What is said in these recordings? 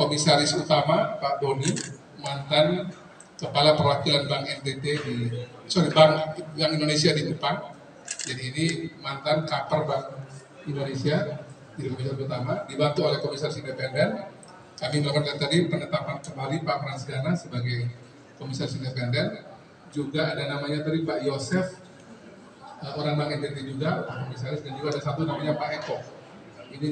Komisaris Utama Pak Doni, mantan Kepala Perwakilan Bank NTT Bank Indonesia di Jepang. Jadi ini mantan Kaper Bank Indonesia di Komisaris Utama, dibantu oleh Komisaris Independen. Kami melakukan tadi penetapan kembali Pak Pransgana sebagai Komisaris Independen. Juga ada namanya tadi Pak Yosef, orang Bank NTT juga, Pak Komisaris, dan juga ada satu namanya Pak Eko. Ini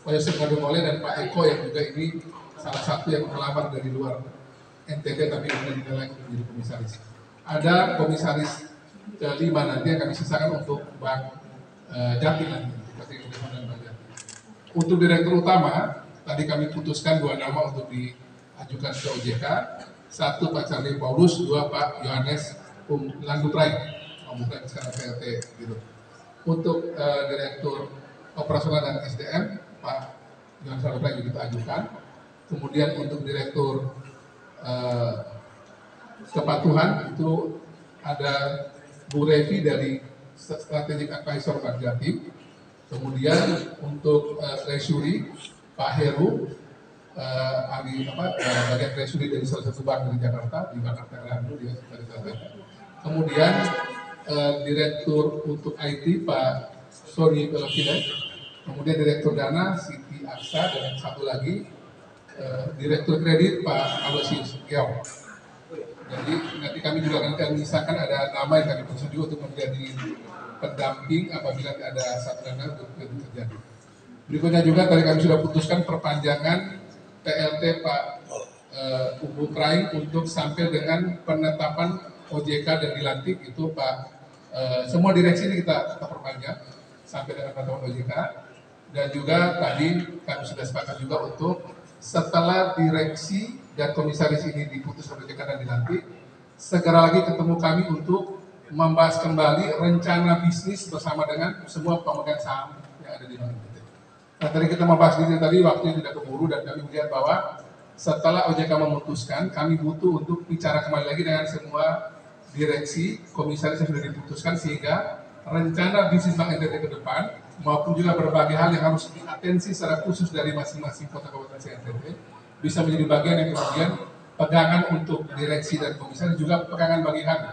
Pak Yosef Ngadumole dan Pak Eko yang juga ini salah satu yang melamar dari luar NTT tapi kemudian dinilai menjadi komisaris. Ada komisaris kelima nanti yang kami sisakan untuk Bank Jatim nanti. Untuk direktur utama, tadi kami putuskan 2 nama untuk diajukan ke OJK. 1 Pak Charlie Paulus, 2 Pak Yohanes Landuprai, bukan sekarang PLT gitu. Untuk direktur operasional dan SDM, Pak Yohanes Landuprai juga kita ajukan. Kemudian untuk direktur kepatuhan itu ada Bu Revi dari Strategic Advisor Bank Jatim. Kemudian untuk treasury Pak Heru, bagian treasury dari salah satu bank di Jakarta, di Bank Jakarta dia dari Jakarta. Kemudian direktur untuk IT Pak Sori Pelokine, kemudian direktur dana Siti Aksa, dan yang satu lagi direktur kredit Pak Aloysius Giau. Jadi nanti kami juga akan menyisakan ada nama yang kami putuskan juga untuk menjadi pendamping apabila ada satu dana untuk terjadi. Berikutnya juga tadi kami sudah putuskan perpanjangan PLT Pak Ubu Praing untuk sampai dengan penetapan OJK dan dilantik itu Pak semua direksi ini kita perpanjang sampai dengan penetapan OJK. Dan juga tadi kami sudah sepakat juga untuk setelah direksi dan komisaris ini diputus OJK dan dilantik, segera lagi ketemu kami untuk membahas kembali rencana bisnis bersama dengan semua pemegang saham yang ada di Bank NTT. Nah, tadi kita membahas ini tadi waktunya tidak keburu dan kami melihat bahwa setelah OJK memutuskan, kami butuh untuk bicara kembali lagi dengan semua direksi, komisaris yang sudah diputuskan sehingga rencana bisnis Bank NTT ke depan maupun juga berbagai hal yang harus diatensi secara khusus dari masing-masing kota kabupaten NTT bisa menjadi bagian yang kemudian pegangan untuk direksi dan komisaris juga pegangan bagi kami.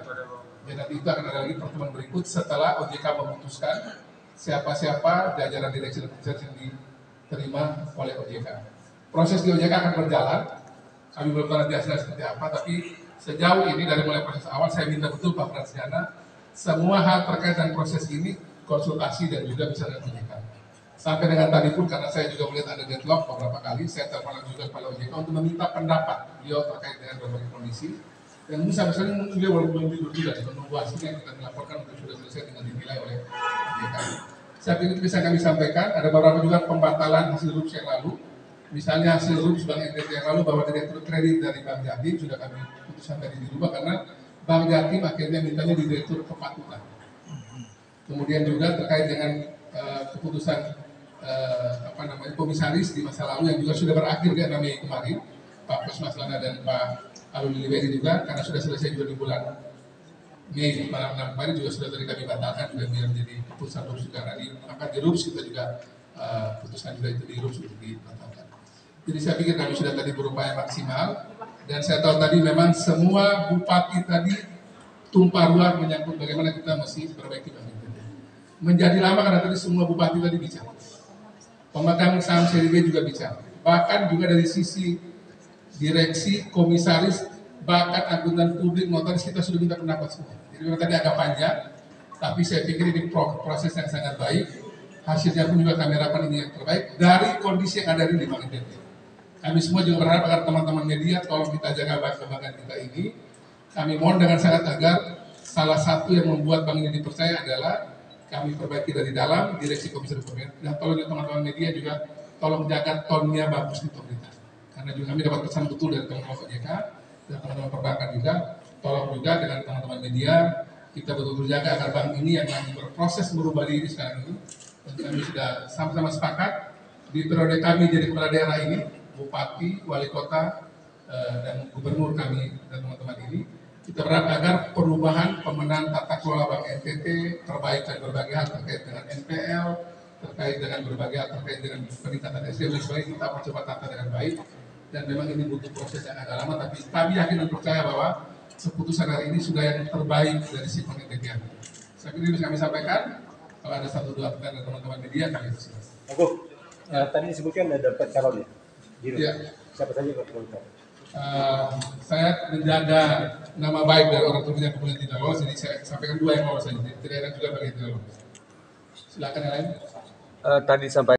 Ya, nanti itu akan ada lagi pertemuan berikut setelah OJK memutuskan siapa-siapa jajaran direksi dan komisaris yang diterima oleh OJK. Proses di OJK akan berjalan, kami belum tahu nanti hasilnya seperti apa, tapi sejauh ini dari mulai proses awal saya minta betul Pak Pransgana semua hal terkait dengan proses ini konsultasi dan juga bisa dengan OJK. Sampai dengan tadi pun karena saya juga melihat ada deadlock beberapa kali, saya telepon juga kepada OJK untuk meminta pendapat beliau terkait dengan berbagai kondisi. Dan mungkin sampai sekarang mungkin dia belum tidur juga menunggu hasilnya yang kita melaporkan untuk sudah selesai dengan dinilai oleh OJK. Saat ini bisa kami sampaikan ada beberapa juga pembatalan hasil RUPS yang lalu. Misalnya hasil RUPS Bank NTT yang lalu bahwa direktur kredit dari Bank Jatim sudah kami putuskan tadi dirubah karena Bank Jatim akhirnya mintanya di direktur kepatuhan. Kemudian juga terkait dengan keputusan komisaris di masa lalu yang juga sudah berakhir di 6 Mei kemarin, Pak Kusmas Lana dan Pak Alun Liwedi juga karena sudah selesai juga di bulan Mei malam kemarin juga sudah tadi kami batalkan juga biar menjadi keputusan RUPS juga karena di angkat di RUPS kita juga putuskan juga itu di RUPS untuk dibatalkan. Jadi saya pikir kami sudah tadi berupaya maksimal dan saya tahu tadi memang semua bupati tadi tumpah ruah menyangkut bagaimana kita mesti perbaiki Bank NTT. Menjadi lama karena tadi semua bupati tadi bicara. Pemegang saham seri B juga bicara. Bahkan juga dari sisi direksi, komisaris, bahkan akuntan publik, notaris kita sudah minta pendapat semua. Jadi memang tadi agak panjang, tapi saya pikir ini proses yang sangat baik. Hasilnya pun juga kami harapkan ini yang terbaik dari kondisi yang ada di Bank NTT. Kami semua juga berharap agar teman-teman media tolong kita jaga baik kebanggaan kita ini. Kami mohon dengan sangat agar salah satu yang membuat bank ini dipercaya adalah kami perbaiki dari dalam direksi komisi pemerintah. Dan tolong teman-teman media juga tolong jaga tonnya bagus di pemerintah. Karena juga kami dapat pesan betul dari teman-teman OJK dan teman-teman perbankan juga. Tolong juga dengan teman-teman media kita betul-betul jaga agar bank ini yang lagi berproses merubah diri sekarang ini. Dan kami sudah sama-sama sepakat di periode kami jadi kepala daerah ini, bupati, wali kota, dan gubernur kami dan teman-teman ini. Kita berharap agar perubahan pemenahan tata kelola Bank NTT, perbaikan berbagai hal terkait dengan NPL, terkait dengan berbagai hal terkait dengan peningkatan SDM dan sebagainya kita mencoba tata dengan baik dan memang ini butuh proses yang agak lama, tapi kami yakin dan percaya bahwa keputusan hari ini sudah yang terbaik dari sidang DPR. Saya kira ini kami sampaikan. Kalau ada satu dua pertanyaan dari teman-teman media, kami silakan. Tadi disebutkan ada 4 calon ya? Ya. Siapa saja Pak Prof? Saya menjaga nama baik dari orang tuanya kemudian tidak lolos, jadi saya sampaikan 2 yang lolos saja. Tidak ada juga bagi yang tidak lolos. Silakan yang lain. Tadi sampai